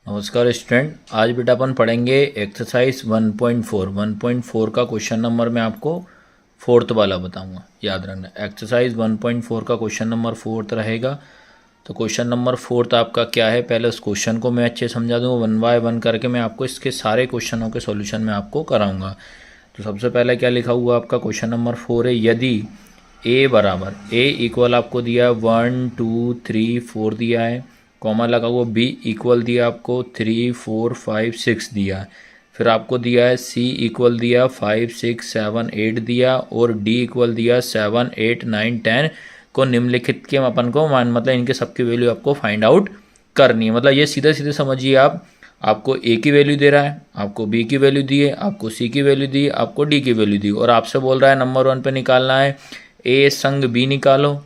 नमस्कार स्टूडेंट, आज बेटा अपन पढ़ेंगे एक्सरसाइज 1.4। 1.4 का क्वेश्चन नंबर मैं आपको फोर्थ वाला बताऊंगा, याद रखना। एक्सरसाइज 1.4 का क्वेश्चन नंबर फोर्थ रहेगा। तो क्वेश्चन नंबर फोर्थ आपका क्या है, पहले उस क्वेश्चन को मैं अच्छे समझा दूंगा, 1 बाय 1 करके मैं आपको इसके सारे क्वेश्चनों के सॉल्यूशन में आपको कराऊंगा। तो सबसे पहले क्या लिखा हुआ आपका क्वेश्चन नंबर 4 है, यदि ए बराबर ए इक्वल आपको दिया 1 2 3 4 दिया है, कॉमा लगा हुआ, बी इक्वल दिया आपको 3 4 5 6 दिया है, फिर आपको दिया है सी इक्वल दिया 5 6 7 8 दिया, और डी इक्वल दिया 7 8 9 10 को निम्नलिखित के अपन को मतलब इनके सबकी वैल्यू आपको फाइंड आउट करनी है। मतलब ये सीधे सीधे समझिए आप, आपको ए की वैल्यू दे रहा है, आपको बी की वैल्यू दी है, आपको सी की वैल्यू दी है, आपको डी की वैल्यू दी, और आपसे बोल रहा है नंबर 1 पे निकालना है ए संग बी निकालो,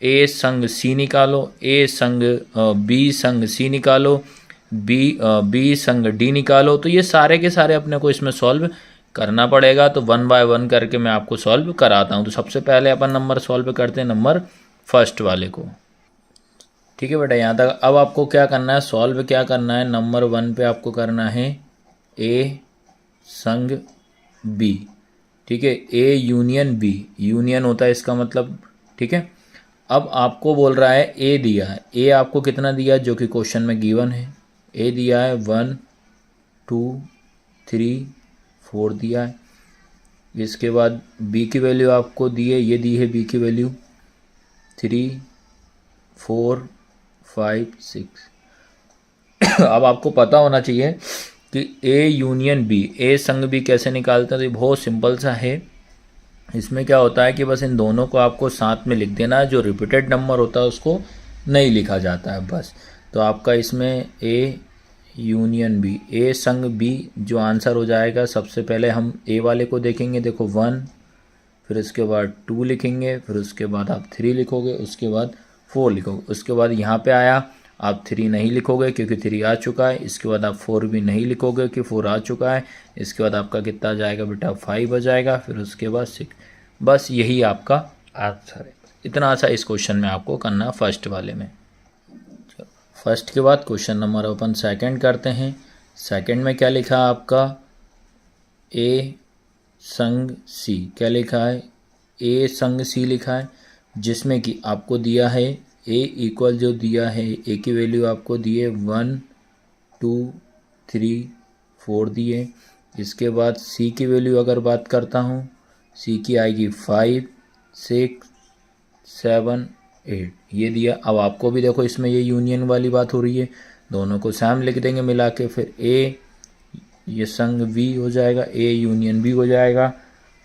ए संग सी निकालो, ए संग बी संग सी निकालो, बी संग डी निकालो। तो ये सारे के सारे अपने को इसमें सॉल्व करना पड़ेगा। तो 1 बाय 1 करके मैं आपको सॉल्व कराता हूँ। तो सबसे पहले अपन नंबर सॉल्व करते हैं नंबर फर्स्ट वाले को। ठीक है बेटा, यहाँ तक। अब आपको क्या करना है, सॉल्व क्या करना है, नंबर 1 पे आपको करना है ए संग बी। ठीक है, ए यूनियन बी, यूनियन होता है इसका मतलब। ठीक है, अब आपको बोल रहा है ए दिया है, ए आपको कितना दिया है जो कि क्वेश्चन में गिवन है। ए दिया है 1 2 3 4 दिया है। इसके बाद बी की वैल्यू आपको दी है, ये दी है बी की वैल्यू 3 4 5 6। अब आपको पता होना चाहिए कि ए यूनियन बी, ए संग बी कैसे निकालते हैं। तो ये बहुत सिंपल सा है। इसमें क्या होता है कि बस इन दोनों को आपको साथ में लिख देना है, जो रिपीटेड नंबर होता है उसको नहीं लिखा जाता है बस। तो आपका इसमें ए यूनियन बी, ए संग बी जो आंसर हो जाएगा, सबसे पहले हम ए वाले को देखेंगे। देखो 1, फिर उसके बाद 2 लिखेंगे, फिर उसके बाद आप 3 लिखोगे, उसके बाद 4 लिखोगे, उसके बाद यहाँ पे आया आप 3 नहीं लिखोगे क्योंकि 3 आ चुका है, इसके बाद आप 4 भी नहीं लिखोगे कि 4 आ चुका है, इसके बाद आपका कितना आ जाएगा बेटा 5 आ जाएगा, फिर उसके बाद 6। बस यही आपका आंसर है। इतना सा इस क्वेश्चन में आपको करना फर्स्ट वाले में। फर्स्ट के बाद क्वेश्चन नंबर अपन सेकंड करते हैं। सेकंड में क्या लिखा है आपका, ए संग सी। क्या लिखा है, ए संग सी लिखा है, जिसमें कि आपको दिया है ए इक्वल, जो दिया है ए की वैल्यू आपको दिए 1 2 3 4 दिए। इसके बाद सी की वैल्यू अगर बात करता हूँ, सी की आएगी 5 6 7 8, ये दिया। अब आपको भी देखो इसमें ये यूनियन वाली बात हो रही है, दोनों को सेम लिख देंगे मिला के, फिर ए ये संग बी हो जाएगा, ए यूनियन बी हो जाएगा।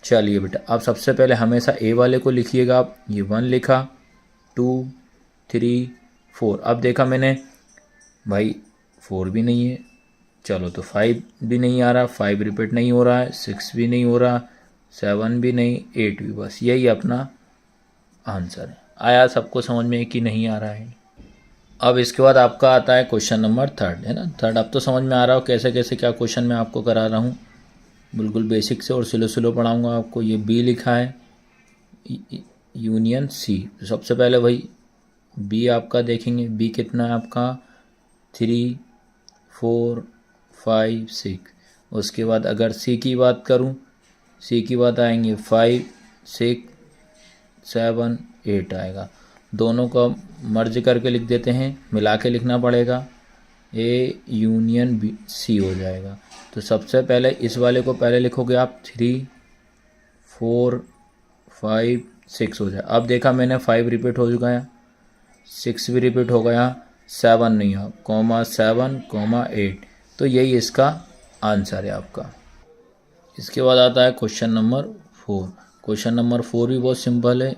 चलिए बेटा, अब सबसे पहले हमेशा ए वाले को लिखिएगा आप। ये 1 लिखा, 2 3 4। अब देखा मैंने भाई 4 भी नहीं है, चलो तो 5 भी नहीं आ रहा, 5 रिपीट नहीं हो रहा है, 6 भी नहीं हो रहा, 7 भी नहीं, 8 भी। बस यही अपना आंसर है। आया सबको समझ में कि नहीं आ रहा है। अब इसके बाद आपका आता है क्वेश्चन नंबर थर्ड, है ना। थर्ड अब तो समझ में आ रहा हो कैसे कैसे क्या क्वेश्चन मैं आपको करा रहा हूँ, बिल्कुल बेसिक से और स्लो स्लो पढ़ाऊँगा आपको। ये बी लिखा है यूनियन सी। तो सबसे पहले भाई बी आपका देखेंगे, बी कितना है आपका 3 4 5 6। उसके बाद अगर सी की बात करूं, सी की बात आएंगे 5 6 7 8 आएगा। दोनों का मर्ज करके लिख देते हैं, मिला के लिखना पड़ेगा, ए यूनियन बी सी हो जाएगा। तो सबसे पहले इस वाले को पहले लिखोगे आप 3 4 5 6 हो जाए। अब देखा मैंने 5 रिपीट हो चुका है, 6 भी रिपीट हो गया, 7 नहीं है, कॉमा 7 कॉमा 8। तो यही इसका आंसर है आपका। इसके बाद आता है क्वेश्चन नंबर 4। क्वेश्चन नंबर 4 भी बहुत सिंपल है,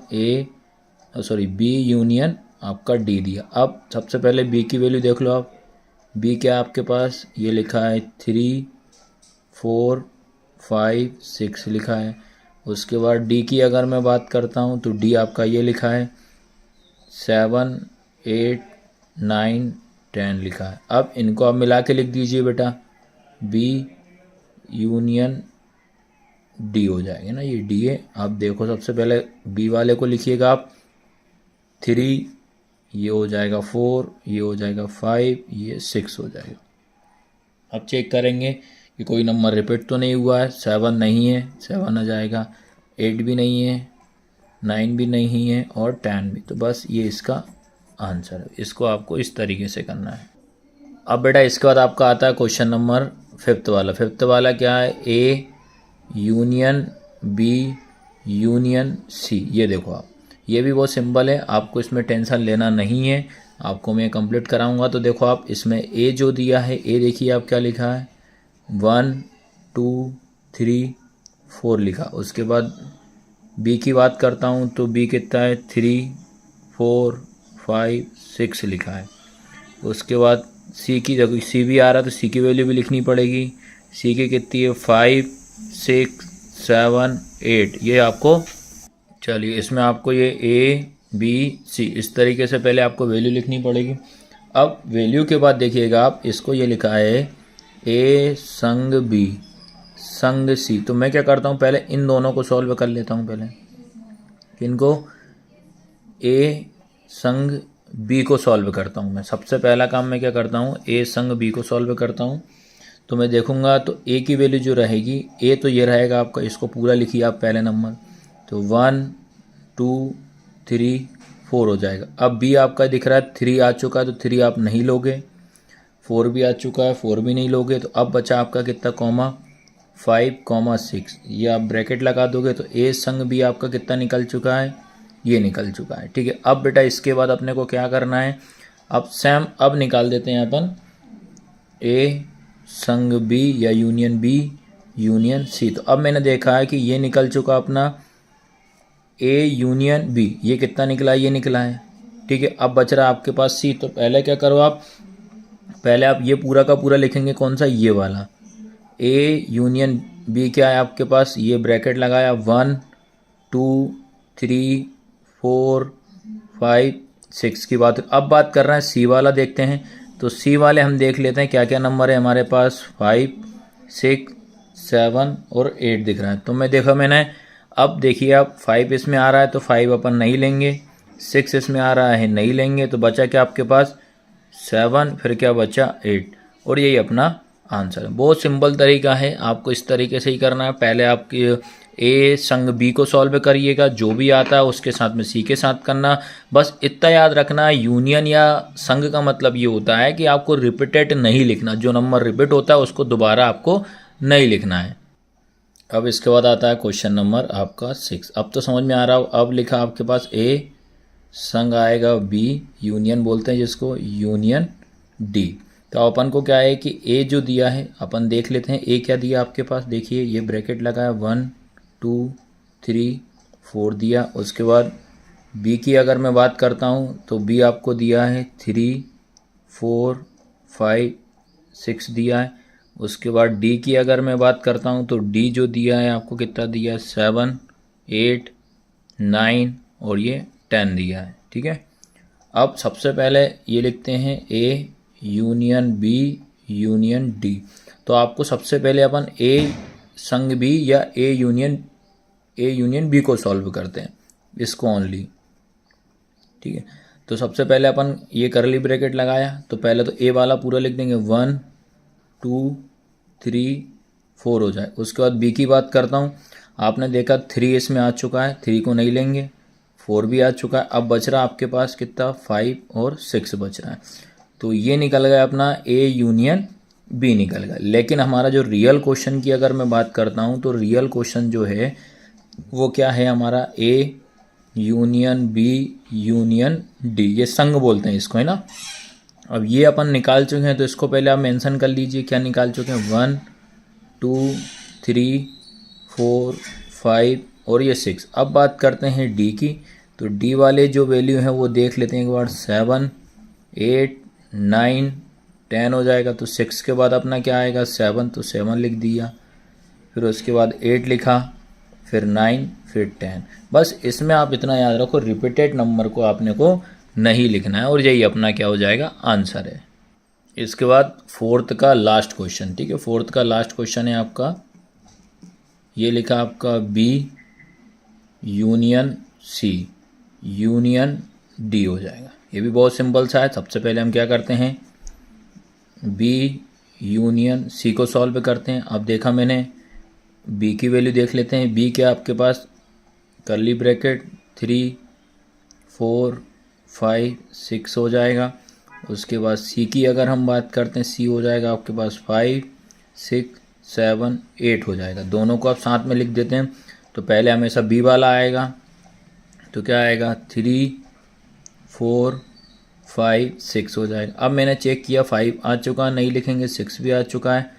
बी यूनियन आपका डी दिया। अब सबसे पहले बी की वैल्यू देख लो आप। बी क्या आपके पास, ये लिखा है 3 4 5 6 लिखा है। उसके बाद डी की अगर मैं बात करता हूँ तो डी आपका ये लिखा है 7 8 9 10 लिखा है। अब इनको आप मिला के लिख दीजिए बेटा, बी यूनियन डी हो जाएगा ना, ये डी है। आप देखो सबसे पहले बी वाले को लिखिएगा आप 3, ये हो जाएगा 4, ये हो जाएगा 5, ये 6 हो जाएगा। अब चेक करेंगे कि कोई नंबर रिपीट तो नहीं हुआ है। 7 नहीं है, 7 आ जाएगा। 8 भी नहीं है, 9 भी नहीं है और 10 भी। तो बस ये इसका आंसर है। इसको आपको इस तरीके से करना है। अब बेटा इसके बाद आपका आता है क्वेश्चन नंबर 5th वाला। 5th वाला क्या है? A union B union C. ये देखो आप, ये भी बहुत सिंपल है, आपको इसमें टेंशन लेना नहीं है। आपको मैं कंप्लीट कराऊंगा। तो देखो आप, इसमें ए जो दिया है, ए देखिए आप क्या लिखा है, 1 2 3 4 लिखा। उसके बाद बी की बात करता हूँ तो बी कितना है, 3 4 5 6 लिखा है। उसके बाद सी की जगह सी भी आ रहा है तो सी की वैल्यू भी लिखनी पड़ेगी। सी की कितनी है, 5 6 7 8। ये आपको, चलिए इसमें आपको ये ए बी सी इस तरीके से पहले आपको वैल्यू लिखनी पड़ेगी। अब वैल्यू के बाद देखिएगा आप, इसको ये लिखा है ए संग बी संग सी। तो मैं क्या करता हूँ, पहले इन दोनों को सॉल्व कर लेता हूँ। पहले इनको ए संग बी को सॉल्व करता हूँ। मैं सबसे पहला काम मैं क्या करता हूँ, ए संग बी को सॉल्व करता हूँ। तो मैं देखूँगा तो ए की वैल्यू जो रहेगी, ए तो ये रहेगा आपका, इसको पूरा लिखिए आप पहले नंबर। तो 1 2 3 4 हो जाएगा। अब बी आपका दिख रहा है 3 आ चुका है, तो 3 आप नहीं लोगे। 4 भी आ चुका है, 4 भी नहीं लोगे। तो अब बचा आपका कितना, कॉमा 5 6। ये आप ब्रैकेट लगा दोगे तो ए संग बी आपका कितना निकल चुका है, ये निकल चुका है। ठीक है। अब बेटा इसके बाद अपने को क्या करना है, अब सेम अब निकाल देते हैं अपन ए संग बी या यूनियन बी यूनियन सी। तो अब मैंने देखा है कि ये निकल चुका अपना ए यूनियन बी। ये कितना निकला है, ये निकला है। ठीक है। अब बच रहा है आपके पास सी। तो पहले क्या करो आप, पहले आप ये पूरा का पूरा लिखेंगे, कौन सा, ये वाला ए यूनियन बी। क्या है आपके पास, ये ब्रैकेट लगाया 1 2 3 4 5 6 की बात। अब बात कर रहे हैं सी वाला, देखते हैं। तो सी वाले हम देख लेते हैं क्या क्या नंबर है हमारे पास, 5 6 7 और 8 दिख रहा है। तो मैं देखा मैंने, अब देखिए आप 5 इसमें आ रहा है तो 5 अपन नहीं लेंगे, 6 इसमें आ रहा है नहीं लेंगे। तो बचा क्या आपके पास, 7, फिर क्या बचा 8। और यही अपना आंसर है। बहुत सिंपल तरीका है, आपको इस तरीके से ही करना है। पहले आप ए संग बी को सॉल्व करिएगा, जो भी आता है उसके साथ में सी के साथ करना। बस इतना याद रखना, यूनियन या संग का मतलब ये होता है कि आपको रिपीटेड नहीं लिखना, जो नंबर रिपीट होता है उसको दोबारा आपको नहीं लिखना है। अब इसके बाद आता है क्वेश्चन नंबर आपका 6। अब तो समझ में आ रहा हो। अब लिखा आपके पास ए संग आएगा बी, यूनियन बोलते हैं जिसको, यूनियन डी। तो अपन को क्या है कि ए जो दिया है अपन देख लेते हैं। ए क्या दिया आपके पास, देखिए ये ब्रैकेट लगाया 1 2 3 4 दिया। उसके बाद बी की अगर मैं बात करता हूँ तो बी आपको दिया है 3 4 5 6 दिया है। उसके बाद डी की अगर मैं बात करता हूँ तो डी जो दिया है आपको कितना दिया है, 7 8 9 और ये 10 दिया है। ठीक है। अब सबसे पहले ये लिखते हैं A union B union D. तो आपको सबसे पहले अपन ए संग बी या ए यूनियन बी को सॉल्व करते हैं, इसको ओनली। ठीक है। तो सबसे पहले अपन ये करली ब्रैकेट लगाया, तो पहले तो ए वाला पूरा लिख देंगे, 1 2 3 4 हो जाए। उसके बाद बी की बात करता हूँ, आपने देखा 3 इसमें आ चुका है, 3 को नहीं लेंगे। 4 भी आ चुका है। अब बच रहा आपके पास कितना, 5 और 6 बच रहा है। तो ये निकल गया अपना ए यूनियन बी निकल गया। लेकिन हमारा जो रियल क्वेश्चन की अगर मैं बात करता हूँ तो रियल क्वेश्चन जो है वो क्या है हमारा, A union B union D. ये संग बोलते हैं इसको, है ना। अब ये अपन निकाल चुके हैं तो इसको पहले आप मेंशन कर लीजिए क्या निकाल चुके हैं, 1 2 3 4 5 और ये 6। अब बात करते हैं डी की। तो डी वाले जो वैल्यू हैं वो देख लेते हैं एक बार, 7 8 9 10 हो जाएगा। तो 6 के बाद अपना क्या आएगा, 7, तो 7 लिख दिया। फिर उसके बाद 8 लिखा, फिर 9, फिर 10। बस इसमें आप इतना याद रखो, रिपीटेड नंबर को आपने को नहीं लिखना है और यही अपना क्या हो जाएगा, आंसर है। इसके बाद 4th का लास्ट क्वेश्चन। ठीक है। 4th का लास्ट क्वेश्चन है आपका, ये लिखा आपका B union C union D हो जाएगा। ये भी बहुत सिंपल सा है। सबसे पहले हम क्या करते हैं, बी यूनियन सी को सॉल्व करते हैं। अब देखा मैंने बी की वैल्यू देख लेते हैं। बी क्या आपके पास कर्ली ब्रैकेट 3 4 5 6 हो जाएगा। उसके बाद सी की अगर हम बात करते हैं, सी हो जाएगा आपके पास 5 6 7 8 हो जाएगा। दोनों को आप साथ में लिख देते हैं तो पहले हमेशा बी वाला आएगा, तो क्या आएगा 3 4 5 6 हो जाएगा। अब मैंने चेक किया 5 आ चुका, नहीं लिखेंगे 6 भी आ चुका है,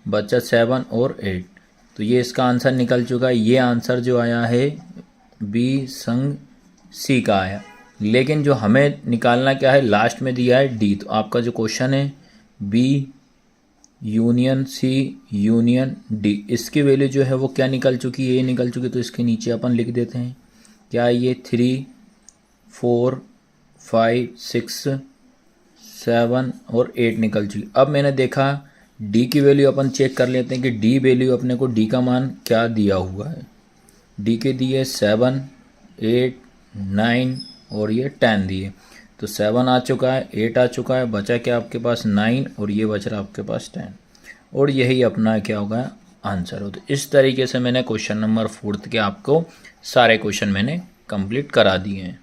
बचा 7 और 8। तो ये इसका आंसर निकल चुका है। ये आंसर जो आया है बी संग सी का आया। लेकिन जो हमें निकालना क्या है, लास्ट में दिया है डी। तो आपका जो क्वेश्चन है B union C union D, इसकी वैल्यू जो है वो क्या निकल चुकी है, ये निकल चुकी है। तो इसके नीचे अपन लिख देते हैं क्या, ये 3 4 5 6 7 और 8 निकल चुकी। अब मैंने देखा डी की वैल्यू अपन चेक कर लेते हैं कि डी वैल्यू अपने को डी का मान क्या दिया हुआ है। डी के दिए 7 8 9 और ये 10 दिए। तो 7 आ चुका है, 8 आ चुका है, बचा क्या आपके पास 9 और ये बच रहा आपके पास 10। और यही अपना क्या होगा आंसर हो। तो इस तरीके से मैंने क्वेश्चन नंबर 4 के आपको सारे क्वेश्चन मैंने कंप्लीट करा दिए हैं।